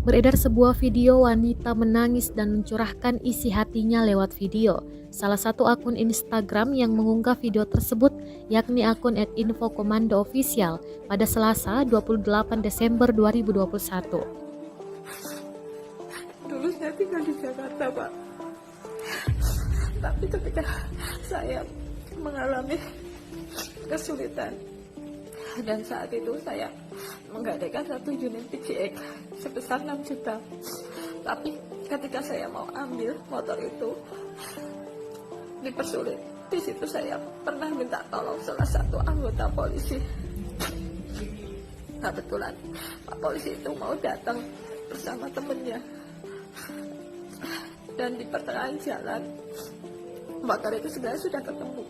Beredar sebuah video wanita menangis dan mencurahkan isi hatinya lewat video. Salah satu akun Instagram yang mengunggah video tersebut yakni akun @infokomando_official pada Selasa 28 Desember 2021. Dulu saya tinggal di Jakarta, Pak. Tapi ketika saya mengalami kesulitan dan saat itu saya menggadaikan satu unit PCX sebesar 6 juta. Tapi ketika saya mau ambil motor itu dipersulit. Di situ saya pernah minta tolong salah satu anggota polisi. Kebetulan Pak polisi itu mau datang bersama temennya. Dan di pertengahan jalan motor itu sebenarnya sudah ketemu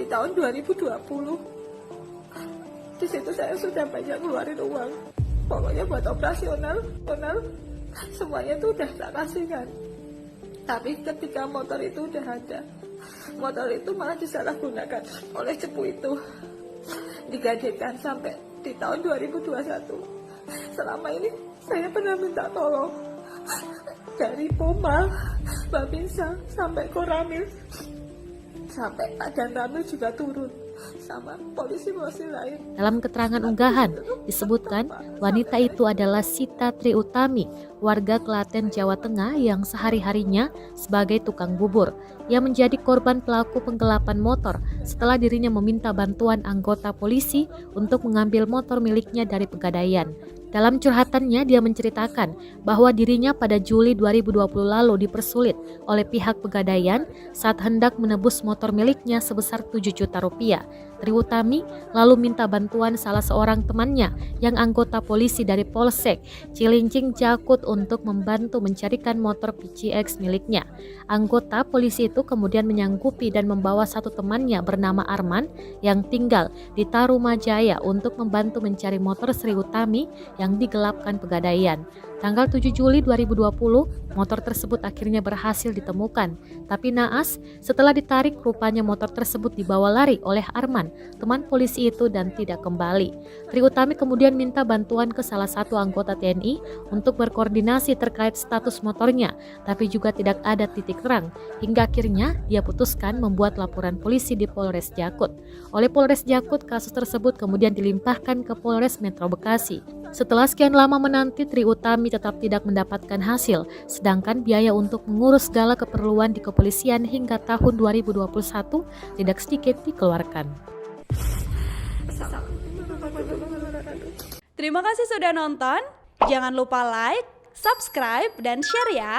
di tahun 2020. Di situ saya sudah banyak ngeluarin uang, pokoknya buat operasional, semuanya itu udah tak kasihkan. Tapi ketika motor itu udah ada, motor itu malah disalahgunakan oleh cepu itu, digadekan sampai di tahun 2021. Selama ini saya pernah minta tolong dari Poma, Babinsa, sampai Koramil, sampai Pak Dan Ramil juga turun, sama polisi-polisi lain. Dalam keterangan unggahan disebutkan wanita itu adalah Sita Triutami, warga Klaten, Jawa Tengah yang sehari-harinya sebagai tukang bubur. Ia menjadi korban pelaku penggelapan motor setelah dirinya meminta bantuan anggota polisi untuk mengambil motor miliknya dari Pegadaian. Dalam curhatannya, dia menceritakan bahwa dirinya pada Juli 2020 lalu dipersulit oleh pihak Pegadaian saat hendak menebus motor miliknya sebesar 7 juta rupiah. Triutami lalu minta bantuan salah seorang temannya yang anggota polisi dari Polsek Cilincing Jakut untuk membantu mencarikan motor PCX miliknya. Anggota polisi itu kemudian menyanggupi dan membawa satu temannya bernama Arman yang tinggal di Tarumajaya untuk membantu mencari motor Triutami yang digelapkan Pegadaian. Tanggal 7 Juli 2020, motor tersebut akhirnya berhasil ditemukan. Tapi naas, setelah ditarik rupanya motor tersebut dibawa lari oleh Arman, teman polisi itu, dan tidak kembali. Triutami kemudian minta bantuan ke salah satu anggota TNI untuk berkoordinasi terkait status motornya, tapi juga tidak ada titik terang. Hingga akhirnya dia putuskan membuat laporan polisi di Polres Jakut. Oleh Polres Jakut, kasus tersebut kemudian dilimpahkan ke Polres Metro Bekasi. Setelah sekian lama menanti, Triutami tetap tidak mendapatkan hasil, sedangkan biaya untuk mengurus segala keperluan di kepolisian hingga tahun 2021 tidak sedikit dikeluarkan. Terima kasih sudah nonton. Jangan lupa like, subscribe, dan share ya.